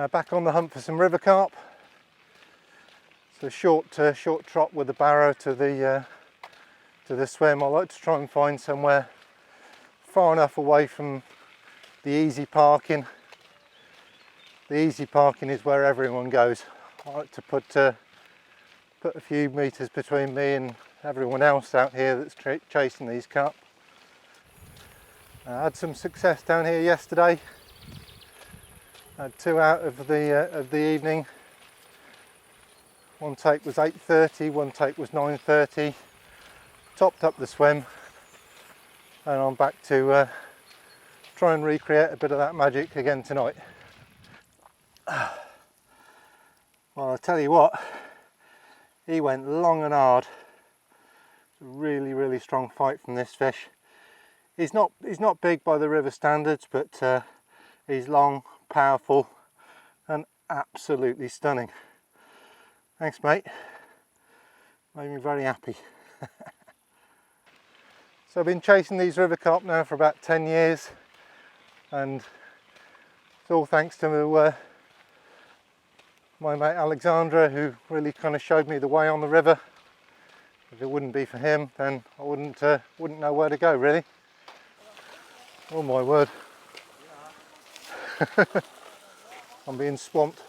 Back on the hunt for some river carp. It's a short trot with the barrow to the swim. I like to try and find somewhere far enough away from the easy parking. The easy parking is where everyone goes. I like to put a few metres between me and everyone else out here that's chasing these carp. I had some success down here yesterday. I had 2 out of the evening. One take was 8:30, one take was 9:30. Topped up the swim, and I'm back to try and recreate a bit of that magic again tonight. Well, I tell you what, he went long and hard. Really strong fight from this fish. He's not big by the river standards, but he's long, powerful, and absolutely stunning. Thanks, mate. Made me very happy. So I've been chasing these river carp now for about 10 years, and it's all thanks to my mate Alexandra, who really kind of showed me the way on the river. If it wouldn't be for him, then I wouldn't know where to go, really. Oh my word. I'm being swamped.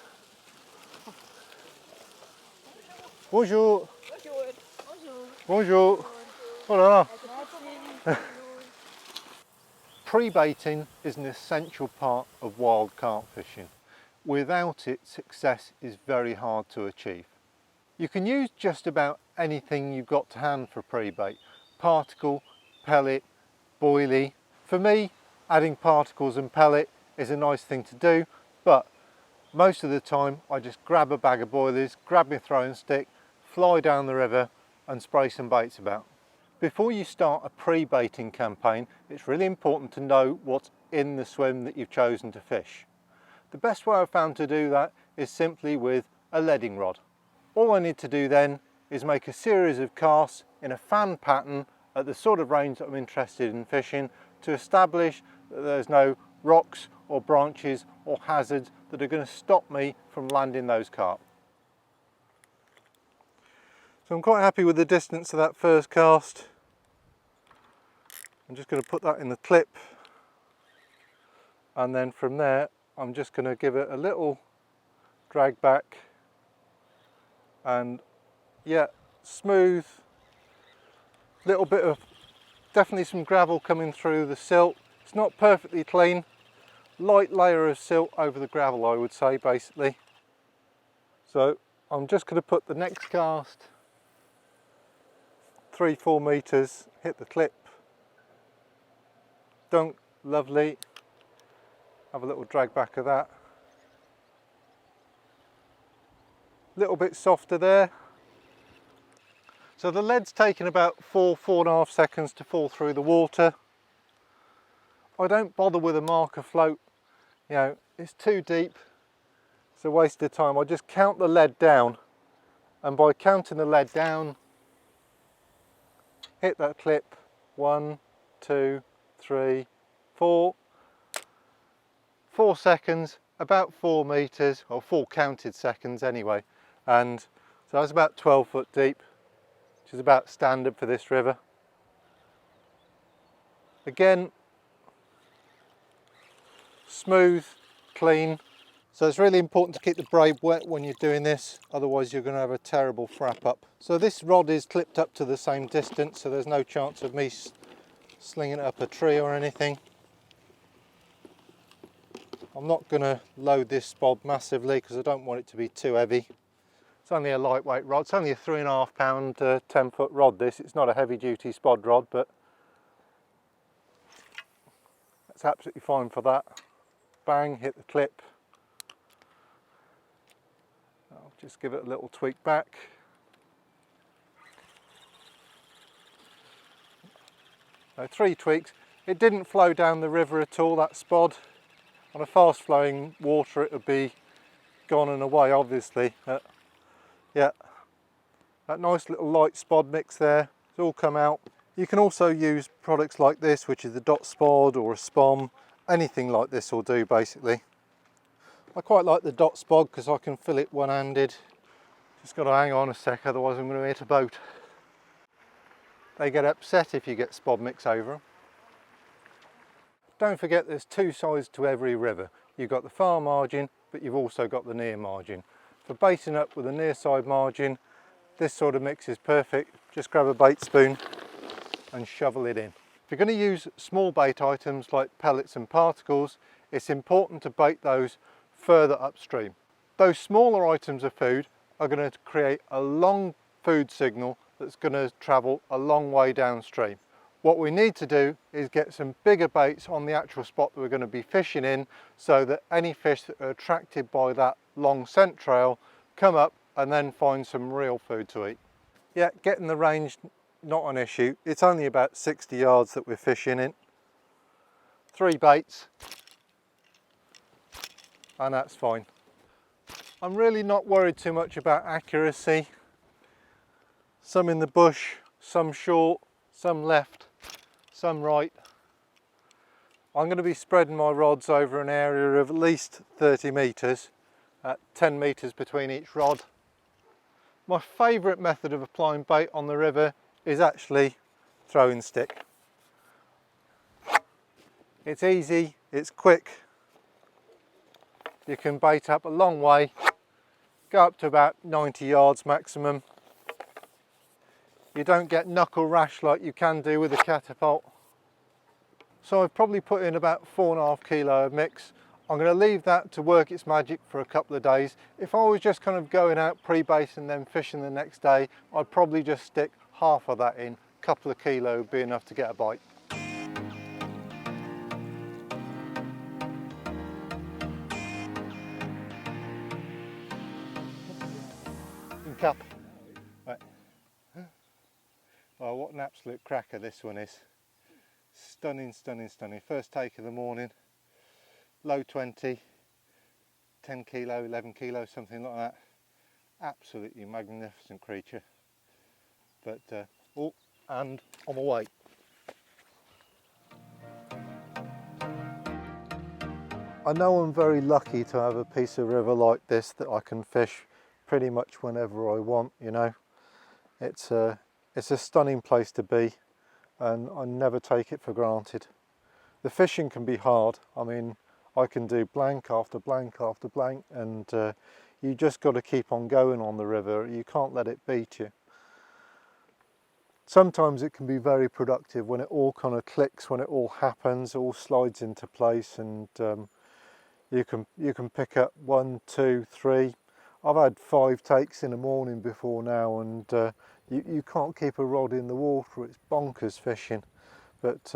Bonjour. Bonjour. Bonjour. Pre-baiting is an essential part of wild carp fishing. Without it, success is very hard to achieve. You can use just about anything you've got to hand for pre-bait. Particle, pellet, boilie. For me, adding particles and pellet is a nice thing to do, but most of the time I just grab a bag of boilies, grab my throwing stick, fly down the river and spray some baits about. Before you start a pre-baiting campaign, it's really important to know what's in the swim that you've chosen to fish. The best way I've found to do that is simply with a leading rod. All I need to do then is make a series of casts in a fan pattern at the sort of range that I'm interested in fishing to establish that there's no rocks or branches or hazards that are going to stop me from landing those carp. So I'm quite happy with the distance of that first cast. I'm just going to put that in the clip, and then from there I'm just going to give it a little drag back, and yeah, smooth, little bit of, definitely some gravel coming through the silt. It's not perfectly clean, light layer of silt over the gravel, I would say, basically. So I'm just going to put the next cast 3-4 meters, hit the clip, dunk, lovely, have a little drag back of that. Little bit softer there. So the lead's taken about 4.5 seconds to fall through the water. I don't bother with a marker float, you know, it's too deep, it's a waste of time. I just count the lead down, and by counting the lead down, hit that clip, 1, 2, 3, 4. 4 seconds, about 4 meters, or 4 counted seconds anyway, and so that's about 12 foot deep, which is about standard for this river. Again, smooth, clean. So it's really important to keep the braid wet when you're doing this, otherwise you're going to have a terrible frap up. So this rod is clipped up to the same distance, so there's no chance of me slinging it up a tree or anything. I'm not going to load this spod massively because I don't want it to be too heavy. It's only a lightweight rod, it's only a 3.5 pound 10 foot rod this, it's not a heavy duty spod rod, but that's absolutely fine for that. Bang, hit the clip. I'll just give it a little tweak back. So 3 tweaks. It didn't flow down the river at all, that spod. On a fast flowing water it would be gone and away, obviously. Yeah, that nice little light spod mix there, it's all come out. You can also use products like this, which is the dot spod or a spom. Anything like this will do basically. I quite like the dot spog because I can fill it one-handed. Just got to hang on a sec, otherwise I'm going to hit a boat. They get upset if you get spod mix over them. Don't forget there's two sides to every river. You've got the far margin, but you've also got the near margin. For baiting up with the near side margin, this sort of mix is perfect. Just grab a bait spoon and shovel it in. If you're going to use small bait items like pellets and particles, it's important to bait those further upstream. Those smaller items of food are going to create a long food signal that's going to travel a long way downstream. What we need to do is get some bigger baits on the actual spot that we're going to be fishing in, so that any fish that are attracted by that long scent trail come up and then find some real food to eat. Yeah, getting the range, not an issue. It's only about 60 yards that we're fishing in. 3 baits, and that's fine. I'm really not worried too much about accuracy. Some in the bush, some short, some left, some right. I'm going to be spreading my rods over an area of at least 30 metres, at 10 metres between each rod. My favourite method of applying bait on the river is actually throwing stick. It's easy, it's quick. You can bait up a long way, go up to about 90 yards maximum. You don't get knuckle rash like you can do with a catapult. So I've probably put in about 4.5 kilo of mix. I'm going to leave that to work its magic for a couple of days. If I was just kind of going out pre-bait and then fishing the next day, I'd probably just stick half of that in. A couple of kilo would be enough to get a bite. Cup. Right. Oh, what an absolute cracker this one is. Stunning, stunning, stunning. First take of the morning, low 20, 10 kilo, 11 kilo, something like that. Absolutely magnificent creature. But, oh, and on my way. I know I'm very lucky to have a piece of river like this that I can fish pretty much whenever I want, you know. It's a stunning place to be, and I never take it for granted. The fishing can be hard. I mean, I can do blank after blank after blank, and you just got to keep on going on the river. You can't let it beat you. Sometimes it can be very productive when it all kind of clicks, when it all happens, it all slides into place, and you can pick up 1, 2, 3. I've had 5 takes in the morning before now, and you can't keep a rod in the water. It's bonkers fishing. But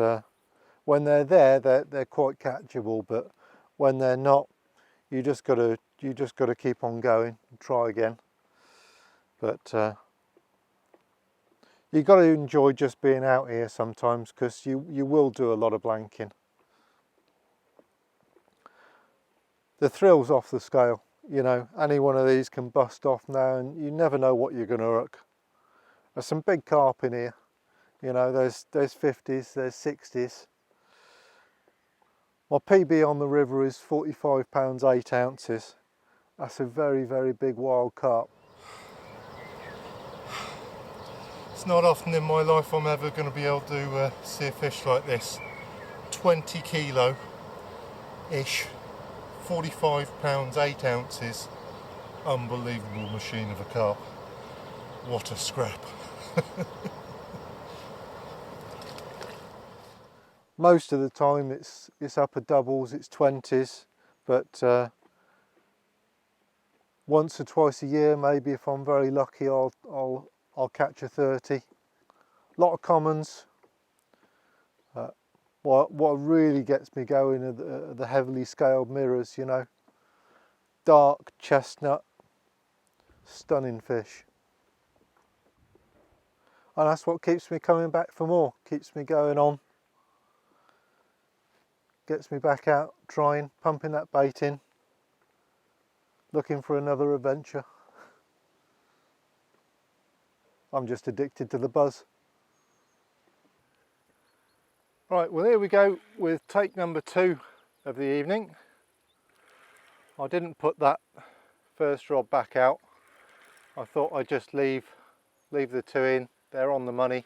when they're there, they're quite catchable. But when they're not, you just got to keep on going and try again. But you've got to enjoy just being out here sometimes, because you will do a lot of blanking. The thrill's off the scale. You know, any one of these can bust off now, and you never know what you're going to hook. There's some big carp in here. You know, there's 50s, there's 60s. My PB on the river is 45 pounds 8 ounces. That's a very, very big wild carp. It's not often in my life I'm ever going to be able to see a fish like this. 20 kilo-ish. 45 pounds 8 ounces. Unbelievable machine of a carp. What a scrap. Most of the time it's upper doubles, it's 20s, but once or twice a year, maybe if I'm very lucky, I'll catch a 30. A lot of commons. What really gets me going are the heavily scaled mirrors, you know. Dark chestnut, stunning fish. And that's what keeps me coming back for more, keeps me going on. Gets me back out, trying, pumping that bait in, looking for another adventure. I'm just addicted to the buzz. Right, well here we go with take number 2 of the evening. I didn't put that first rod back out. I thought I'd just leave the two in. They're on the money.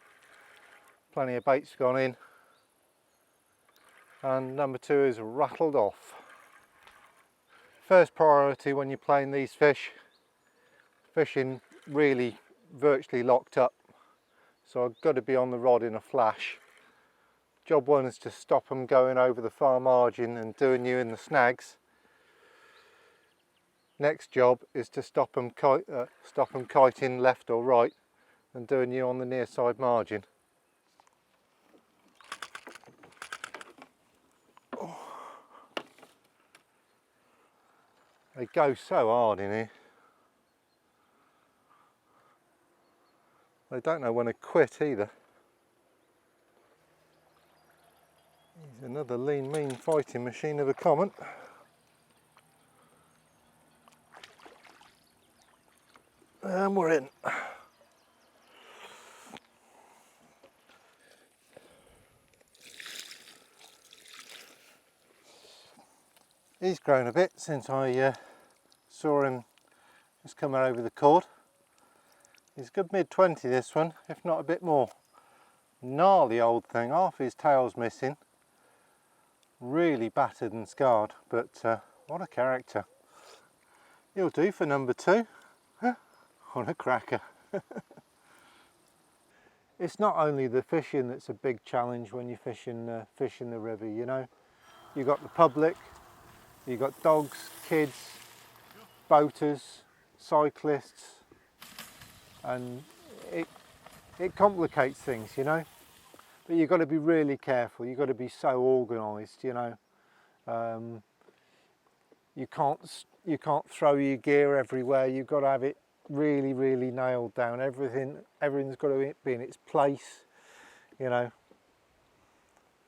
Plenty of bait's gone in. And number two is rattled off. First priority when you're playing these fish, fishing really virtually locked up. So I've got to be on the rod in a flash. Job one is to stop them going over the far margin and doing you in the snags. Next job is to stop them kiting left or right and doing you on the near side margin. Oh. They go so hard in here. They don't know when to quit either. Here's another lean, mean fighting machine of a comment. And we're in. He's grown a bit since I saw him just come over the cord. He's a good mid-20 this one, if not a bit more. Gnarly old thing, half his tail's missing. Really battered and scarred, but what a character. He'll do for number two. What a cracker. It's not only the fishing that's a big challenge when you're fishing the river, you know. You've got the public, you've got dogs, kids, boaters, cyclists, and it complicates things, you know. But you've got to be really careful, you've got to be so organised, you know. You can't throw your gear everywhere, you've got to have it really nailed down. Everything's got to be in its place, you know.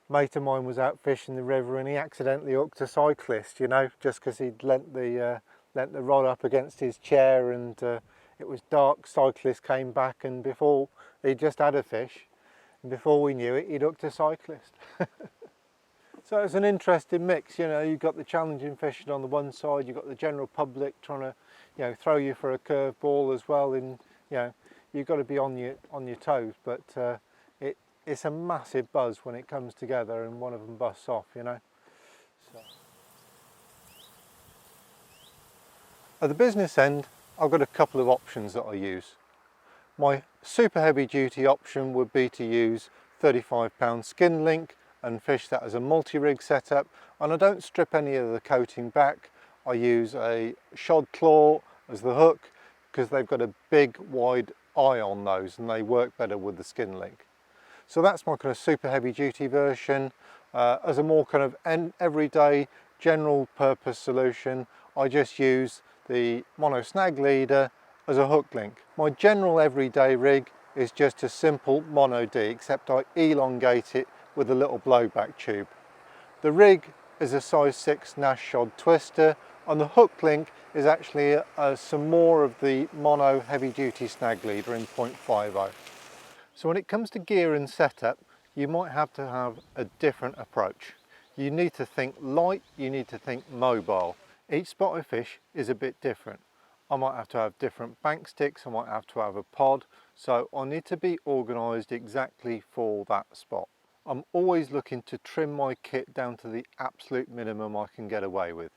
Mate of mine was out fishing the river and he accidentally hooked a cyclist, you know, just because he'd lent the rod up against his chair, and it was dark. Cyclist came back, and before he just had a fish, and before we knew it, he'd hooked a cyclist. So it's an interesting mix, you know. You've got the challenging fishing on the one side, you've got the general public trying to, you know, throw you for a curve ball as well, and you know, you've got to be on your toes. But it's a massive buzz when it comes together and one of them busts off, you know. So. At the business end, I've got a couple of options that I use. My super heavy duty option would be to use 35-pound skin link and fish that as a multi-rig setup, and I don't strip any of the coating back. I use a shod claw as the hook because they've got a big wide eye on those and they work better with the skin link. So that's my kind of super heavy duty version. As a more kind of everyday general purpose solution, I just use the mono snag leader as a hook link. My general everyday rig is just a simple mono D, except I elongate it with a little blowback tube. The rig is a size 6 Nash shod twister, and the hook link is actually some more of the mono heavy duty snag leader in 0.50. So when it comes to gear and setup, you might have to have a different approach. You need to think light, you need to think mobile. Each spot I fish is a bit different. I might have to have different bank sticks, I might have to have a pod, so I need to be organised exactly for that spot. I'm always looking to trim my kit down to the absolute minimum I can get away with.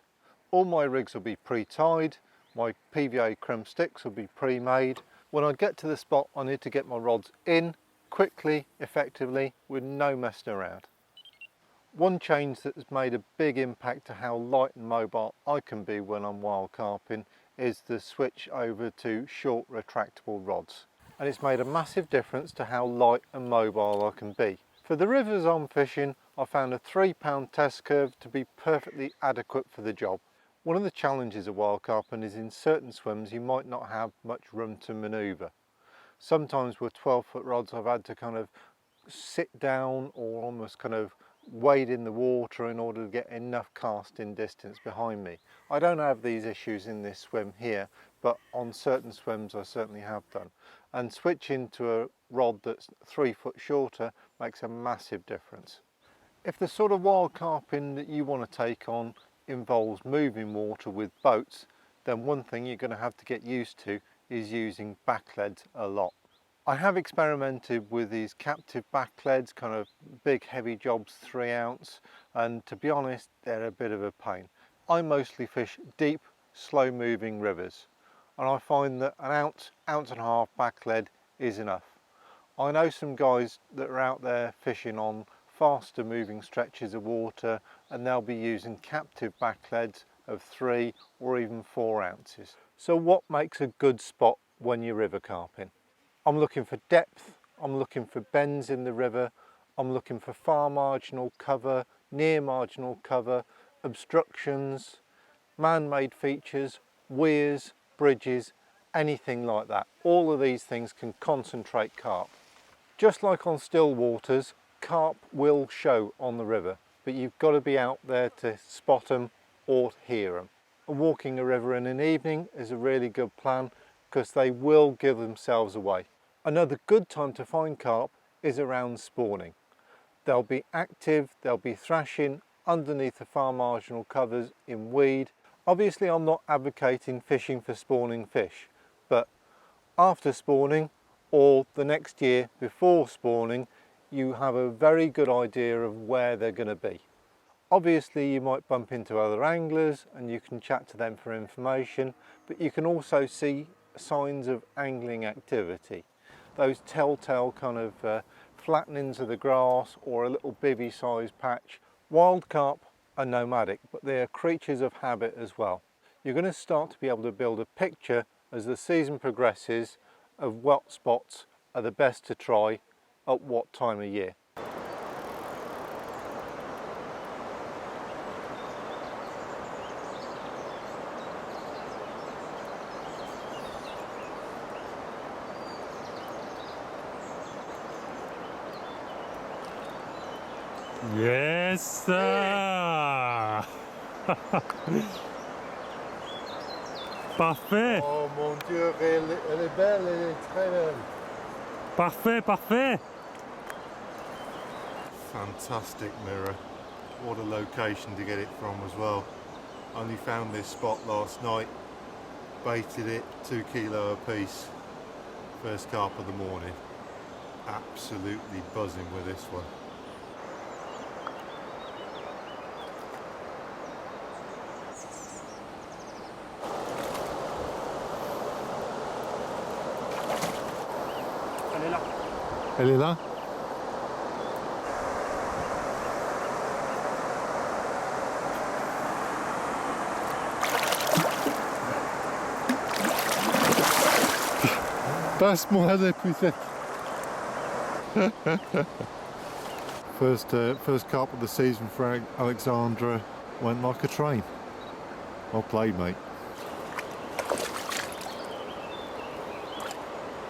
All my rigs will be pre-tied, my PVA crimp sticks will be pre-made. When I get to the spot, I need to get my rods in quickly, effectively, with no messing around. One change that has made a big impact to how light and mobile I can be when I'm wild carping is the switch over to short retractable rods. And it's made a massive difference to how light and mobile I can be. For the rivers I'm fishing, I found a 3-pound test curve to be perfectly adequate for the job. One of the challenges of wild carping is in certain swims you might not have much room to manoeuvre. Sometimes with 12-foot rods I've had to kind of sit down or almost kind of wade in the water in order to get enough casting distance behind me. I don't have these issues in this swim here, but on certain swims I certainly have done. And switching to a rod that's 3 foot shorter makes a massive difference. If the sort of wild carping that you want to take on involves moving water with boats, then one thing you're going to have to get used to is using backleads a lot. I have experimented with these captive backleads, kind of big heavy jobs, 3 ounce, and to be honest, they're a bit of a pain. I mostly fish deep, slow moving rivers, and I find that an ounce, ounce and a half backlead is enough. I know some guys that are out there fishing on faster moving stretches of water, and they'll be using captive backleads of 3 or even 4 ounces. So what makes a good spot when you're river carping? I'm looking for depth, I'm looking for bends in the river, I'm looking for far marginal cover, near marginal cover, obstructions, man-made features, weirs, bridges, anything like that. All of these things can concentrate carp. Just like on still waters, carp will show on the river, but you've got to be out there to spot them or hear them. And walking a river in an evening is a really good plan because they will give themselves away. Another good time to find carp is around spawning. They'll be active, they'll be thrashing underneath the far marginal covers in weed. Obviously I'm not advocating fishing for spawning fish, but after spawning or the next year before spawning, you have a very good idea of where they're going to be. Obviously you might bump into other anglers and you can chat to them for information, but you can also see signs of angling activity. Those telltale kind of flattenings of the grass or a little bivvy sized patch. Wild carp are nomadic, but they are creatures of habit as well. You're going to start to be able to build a picture as the season progresses of what spots are the best to try at what time of year. Yes, sir. Parfait. Oh mon Dieu, elle est belle, elle est très belle. Parfait, parfait. Fantastic mirror. What a location to get it from as well. Only found this spot last night, baited it, 2 kilo a piece. First carp of the morning. Absolutely buzzing with this one. Elle est là. Elle est là? Passe-moi les pucettes. First carp of the season for Alexandra. Went like a train. Well played, mate.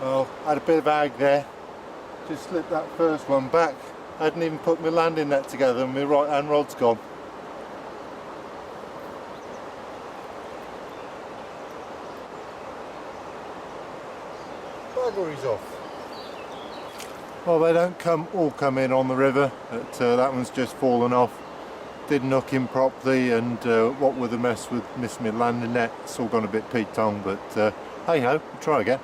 Oh, I had a bit of ag there. Just slipped that first one back. I hadn't even put my landing net together and my right hand rod's gone. Buggery's off. Well, they don't all come in on the river, but that one's just fallen off. Didn't hook him properly, and what with the mess with missing my landing net, it's all gone a bit peaked on, but hey ho, try again.